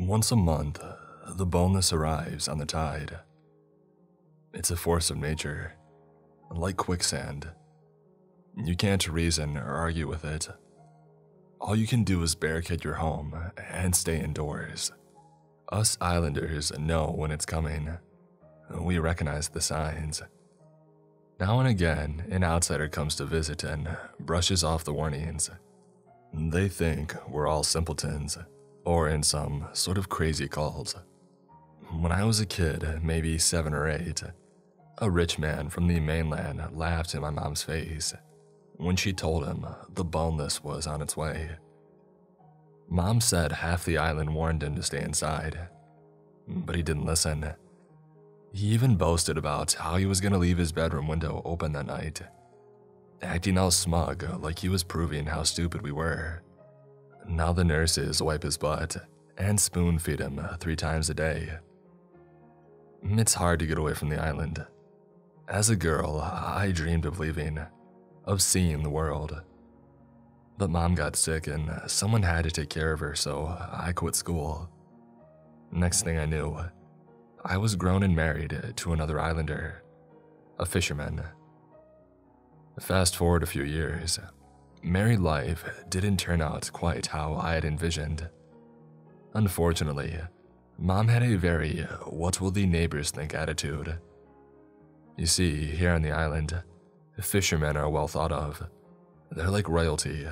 Once a month, the boneless arrives on the tide. It's a force of nature, like quicksand. You can't reason or argue with it. All you can do is barricade your home and stay indoors. Us islanders know when it's coming. We recognize the signs. Now and again, an outsider comes to visit and brushes off the warnings. They think we're all simpletons, or in some sort of crazy cult. When I was a kid, maybe 7 or 8, a rich man from the mainland laughed in my mom's face when she told him the boneless was on its way. Mom said half the island warned him to stay inside, but he didn't listen. He even boasted about how he was going to leave his bedroom window open that night, acting all smug like he was proving how stupid we were. Now the nurses wipe his butt and spoon feed him 3 times a day. It's hard to get away from the island. As a girl, I dreamed of leaving, of seeing the world. But Mom got sick and someone had to take care of her, so I quit school. Next thing I knew, I was grown and married to another islander, a fisherman. Fast forward a few years, married life didn't turn out quite how I had envisioned. Unfortunately, Mom had a very what will the neighbors think attitude. You see, here on the island, fishermen are well thought of. They're like royalty.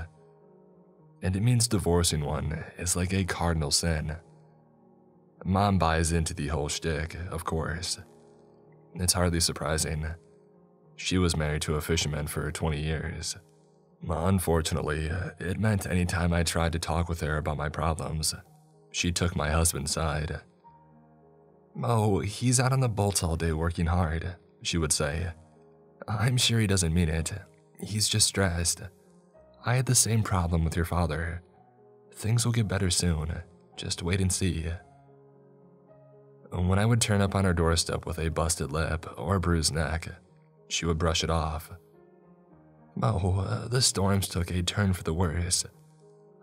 And it means divorcing one is like a cardinal sin. Mom buys into the whole shtick, of course. It's hardly surprising. She was married to a fisherman for 20 years. Unfortunately, it meant any time I tried to talk with her about my problems, she took my husband's side. "Oh, he's out on the boats all day working hard," she would say. "I'm sure he doesn't mean it. He's just stressed. I had the same problem with your father. Things will get better soon. Just wait and see." When I would turn up on her doorstep with a busted lip or a bruised neck, she would brush it off. "Oh, the storms took a turn for the worse.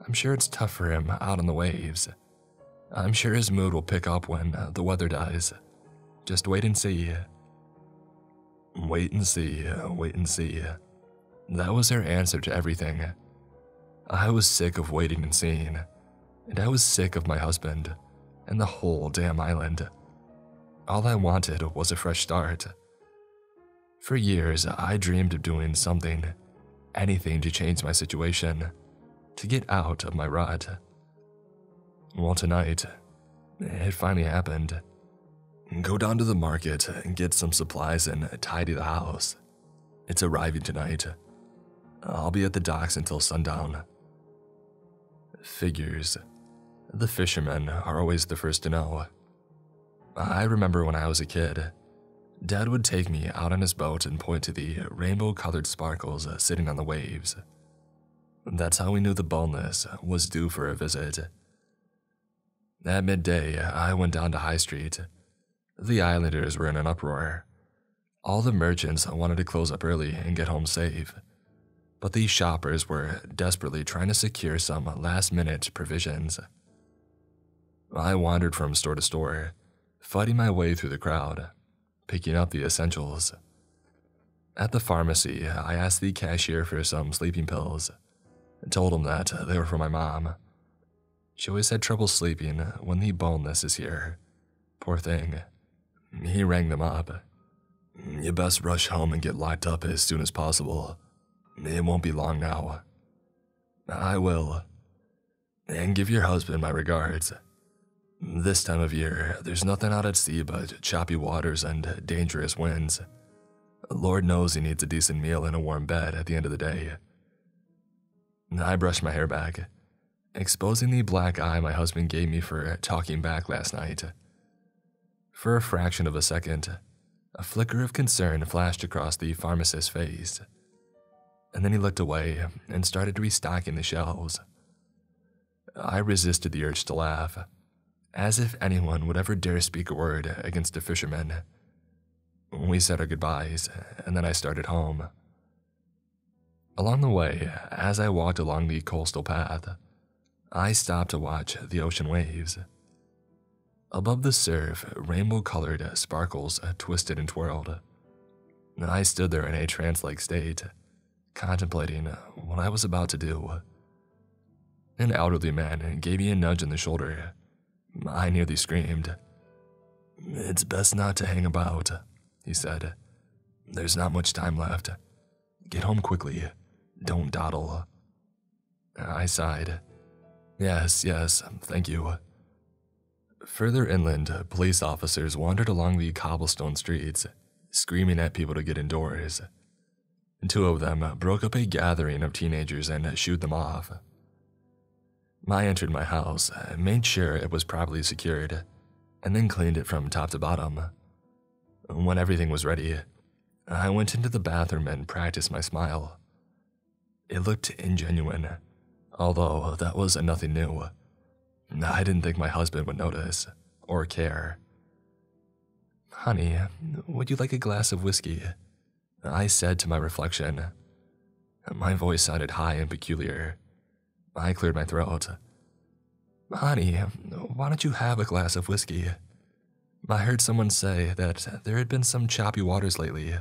I'm sure it's tough for him out on the waves. I'm sure his mood will pick up when the weather does. Just wait and see." Wait and see, wait and see. That was her answer to everything. I was sick of waiting and seeing, and I was sick of my husband and the whole damn island. All I wanted was a fresh start. For years, I dreamed of doing something, anything to change my situation, to get out of my rut. Well, tonight, it finally happened. Go down to the market and get some supplies and tidy the house. It's arriving tonight. I'll be at the docks until sundown. Figures. The fishermen are always the first to know. I remember when I was a kid, Dad would take me out on his boat and point to the rainbow-colored sparkles sitting on the waves. That's how we knew the boneless was due for a visit. At midday, I went down to High Street. The islanders were in an uproar. All the merchants wanted to close up early and get home safe, but these shoppers were desperately trying to secure some last-minute provisions. I wandered from store to store, fighting my way through the crowd, picking up the essentials. At the pharmacy, I asked the cashier for some sleeping pills and told him that they were for my mom. She always had trouble sleeping when the boneless is here. Poor thing. He rang them up. "You best rush home and get locked up as soon as possible. It won't be long now." "I will. And give your husband my regards. This time of year, there's nothing out at sea but choppy waters and dangerous winds. Lord knows he needs a decent meal and a warm bed at the end of the day." I brushed my hair back, exposing the black eye my husband gave me for talking back last night. For a fraction of a second, a flicker of concern flashed across the pharmacist's face, and then he looked away and started restocking the shelves. I resisted the urge to laugh, as if anyone would ever dare speak a word against a fisherman. We said our goodbyes, and then I started home. Along the way, as I walked along the coastal path, I stopped to watch the ocean waves. Above the surf, rainbow-colored sparkles twisted and twirled. I stood there in a trance-like state, contemplating what I was about to do. An elderly man gave me a nudge in the shoulder. I nearly screamed. "It's best not to hang about," he said. "There's not much time left. Get home quickly. Don't dawdle." I sighed. Yes, thank you." Further inland, police officers wandered along the cobblestone streets, screaming at people to get indoors. 2 of them broke up a gathering of teenagers and shooed them off. I entered my house, made sure it was properly secured, and then cleaned it from top to bottom. When everything was ready, I went into the bathroom and practiced my smile. It looked ingenuine, although that was nothing new. I didn't think my husband would notice or care. "Honey, would you like a glass of whiskey?" I said to my reflection. My voice sounded high and peculiar. I cleared my throat. "Honey, why don't you have a glass of whiskey? I heard someone say that there had been some choppy waters lately.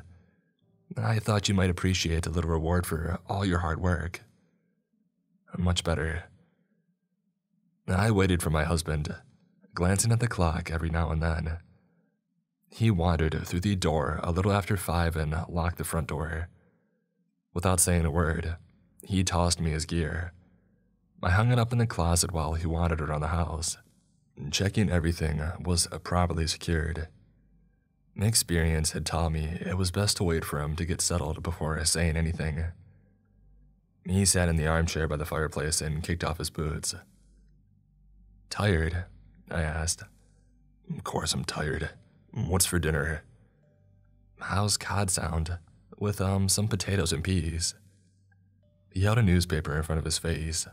I thought you might appreciate a little reward for all your hard work." Much better. I waited for my husband, glancing at the clock every now and then. He wandered through the door a little after 5 and locked the front door. Without saying a word, he tossed me his gear. I hung it up in the closet while he wandered around the house, checking everything was properly secured. Experience had taught me it was best to wait for him to get settled before saying anything. He sat in the armchair by the fireplace and kicked off his boots. "Tired?" I asked. "Of course I'm tired. What's for dinner?" "How's cod sound? With some potatoes and peas." He held a newspaper in front of his face.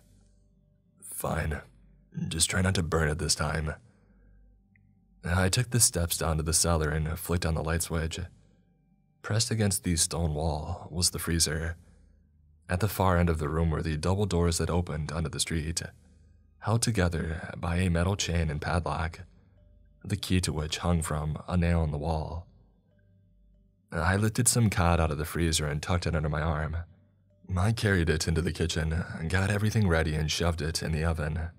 "Fine. Just try not to burn it this time." I took the steps down to the cellar and flicked on the light switch. Pressed against the stone wall was the freezer. At the far end of the room were the double doors that opened onto the street, held together by a metal chain and padlock, the key to which hung from a nail in the wall. I lifted some cod out of the freezer and tucked it under my arm. I carried it into the kitchen, got everything ready and shoved it in the oven.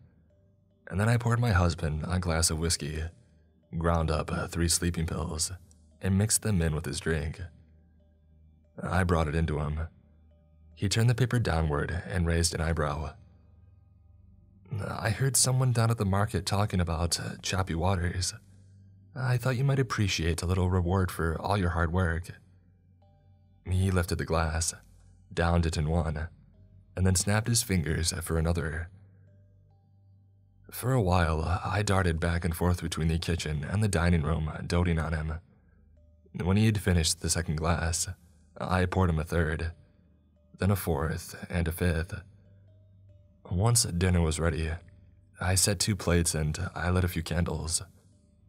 And then I poured my husband a glass of whiskey, ground up 3 sleeping pills, and mixed them in with his drink. I brought it into him. He turned the paper downward and raised an eyebrow. "I heard someone down at the market talking about choppy waters. I thought you might appreciate a little reward for all your hard work." He lifted the glass, downed it in one, and then snapped his fingers for another. For a while, I darted back and forth between the kitchen and the dining room, doting on him. When he had finished the second glass, I poured him a third, then a fourth and a fifth. Once dinner was ready, I set 2 plates and I lit a few candles.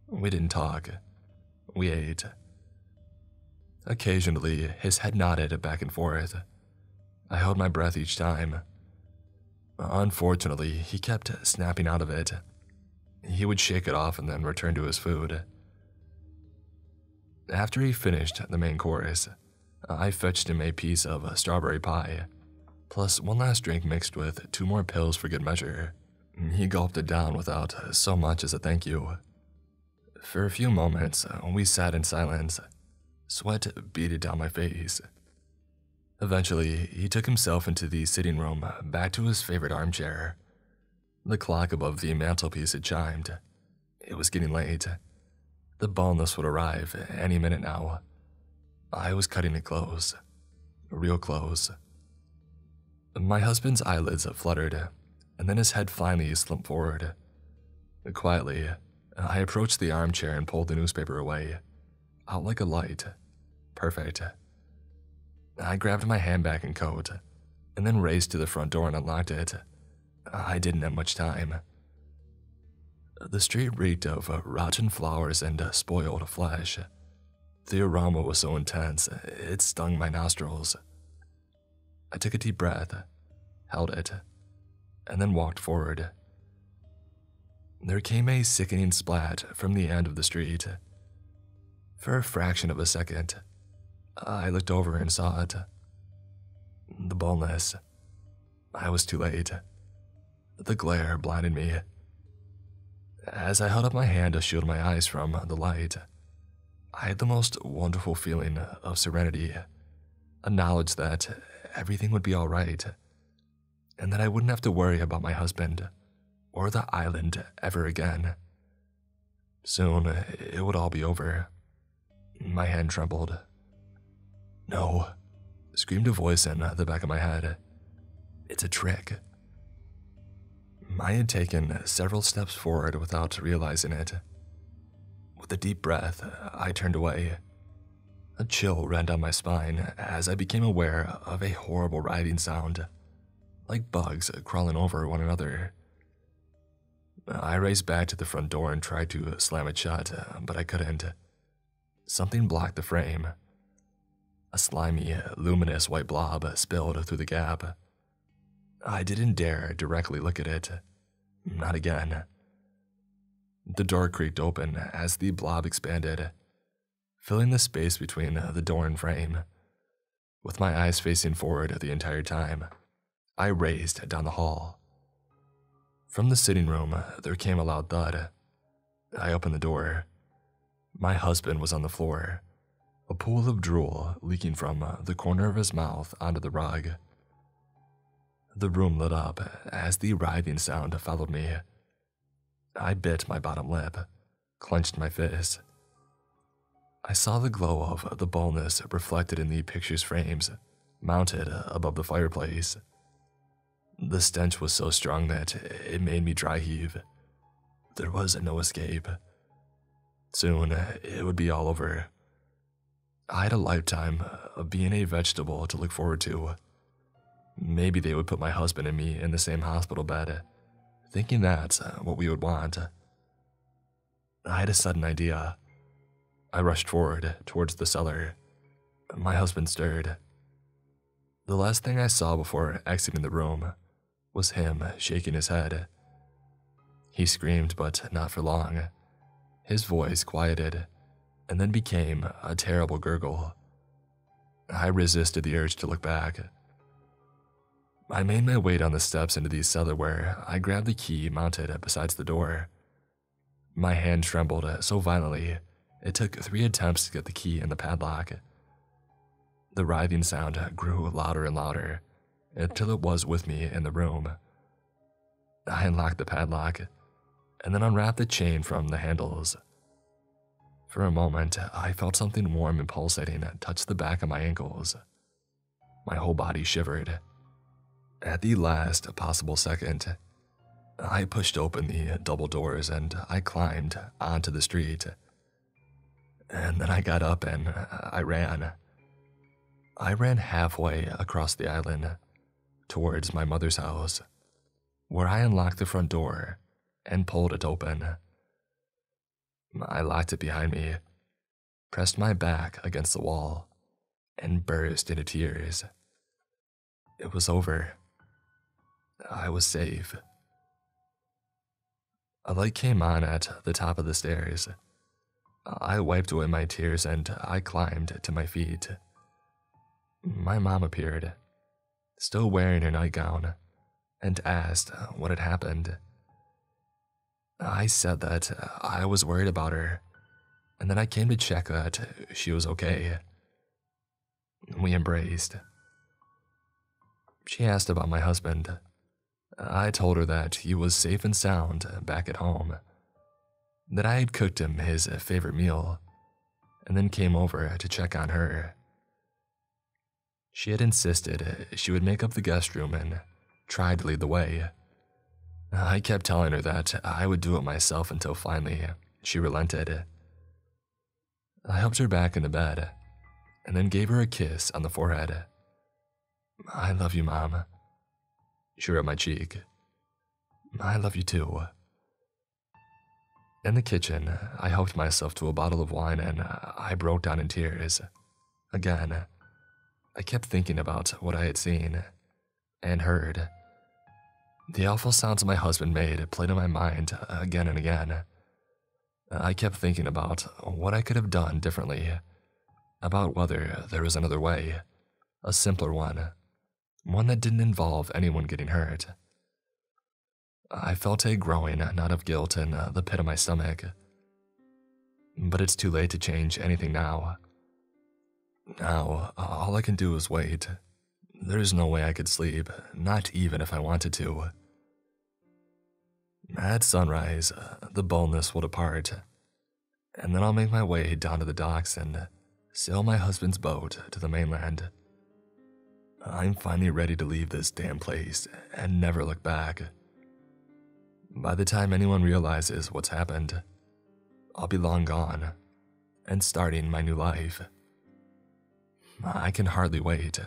We didn't talk. We ate. Occasionally, his head nodded back and forth. I held my breath each time. Unfortunately, he kept snapping out of it. He would shake it off and then return to his food. After he finished the main course, I fetched him a piece of strawberry pie, plus 1 last drink mixed with 2 more pills for good measure. He gulped it down without so much as a thank you. For a few moments, we sat in silence. Sweat beaded down my face. Eventually, he took himself into the sitting room, back to his favorite armchair. The clock above the mantelpiece had chimed. It was getting late. The Boneless would arrive any minute now. I was cutting it close. Real close. My husband's eyelids fluttered, and then his head finally slumped forward. Quietly, I approached the armchair and pulled the newspaper away. Out like a light. Perfect. I grabbed my handbag and coat, and then raced to the front door and unlocked it. I didn't have much time. The street reeked of rotten flowers and spoiled flesh. The aroma was so intense, it stung my nostrils. I took a deep breath, held it, and then walked forward. there came a sickening splat from the end of the street. For a fraction of a second, I looked over and saw it. The Boneless. I was too late. The glare blinded me. As I held up my hand to shield my eyes from the light, I had the most wonderful feeling of serenity, a knowledge that everything would be all right, and that I wouldn't have to worry about my husband or the island ever again. Soon, it would all be over. My hand trembled. "No," screamed a voice in the back of my head. "It's a trick." I had taken several steps forward without realizing it. With a deep breath, I turned away. A chill ran down my spine as I became aware of a horrible writhing sound, like bugs crawling over one another. I raced back to the front door and tried to slam it shut, but I couldn't. Something blocked the frame. A slimy, luminous white blob spilled through the gap. I didn't dare directly look at it. Not again. The door creaked open as the blob expanded, filling the space between the door and frame. With my eyes facing forward the entire time, I raced down the hall. From the sitting room, there came a loud thud. I opened the door. My husband was on the floor, a pool of drool leaking from the corner of his mouth onto the rug. The room lit up as the writhing sound followed me. I bit my bottom lip, clenched my fist. I saw the glow of the Boneless reflected in the picture's frames, mounted above the fireplace. The stench was so strong that it made me dry heave. There was no escape. Soon, it would be all over. I had a lifetime of being a vegetable to look forward to. Maybe they would put my husband and me in the same hospital bed, thinking that's what we would want. I had a sudden idea. I rushed forward towards the cellar. My husband stirred. The last thing I saw before exiting the room was him shaking his head. He screamed, but not for long. His voice quieted, and then became a terrible gurgle. I resisted the urge to look back. I made my way down the steps into the cellar where I grabbed the key mounted beside the door. My hand trembled so violently, it took 3 attempts to get the key in the padlock. The writhing sound grew louder and louder until it was with me in the room. I unlocked the padlock and then unwrapped the chain from the handles. For a moment, I felt something warm and pulsating touch the back of my ankles. My whole body shivered. At the last possible second, I pushed open the double doors and I climbed onto the street. And then I got up and I ran. I ran halfway across the island towards my mother's house, where I unlocked the front door and pulled it open. I locked it behind me, pressed my back against the wall, and burst into tears. It was over. I was safe. A light came on at the top of the stairs. I wiped away my tears and I climbed to my feet. My mom appeared, still wearing her nightgown, and asked what had happened. I said that I was worried about her, and that I came to check that she was okay. We embraced. She asked about my husband. I told her that he was safe and sound back at home, that I had cooked him his favorite meal, and then came over to check on her. She had insisted she would make up the guest room and tried to lead the way. I kept telling her that I would do it myself until finally she relented. I helped her back into bed and then gave her a kiss on the forehead. "I love you, Mom." She rubbed my cheek. "I love you too." In the kitchen, I helped myself to a bottle of wine and I broke down in tears. Again, I kept thinking about what I had seen and heard. The awful sounds my husband made played in my mind again and again. I kept thinking about what I could have done differently, about whether there was another way, a simpler one that didn't involve anyone getting hurt. I felt a growing knot of guilt in the pit of my stomach. But it's too late to change anything now. Now, all I can do is wait. There's no way I could sleep, not even if I wanted to. At sunrise, the Boneless will depart, and then I'll make my way down to the docks and sail my husband's boat to the mainland. I'm finally ready to leave this damn place and never look back. By the time anyone realizes what's happened, I'll be long gone and starting my new life. I can hardly wait.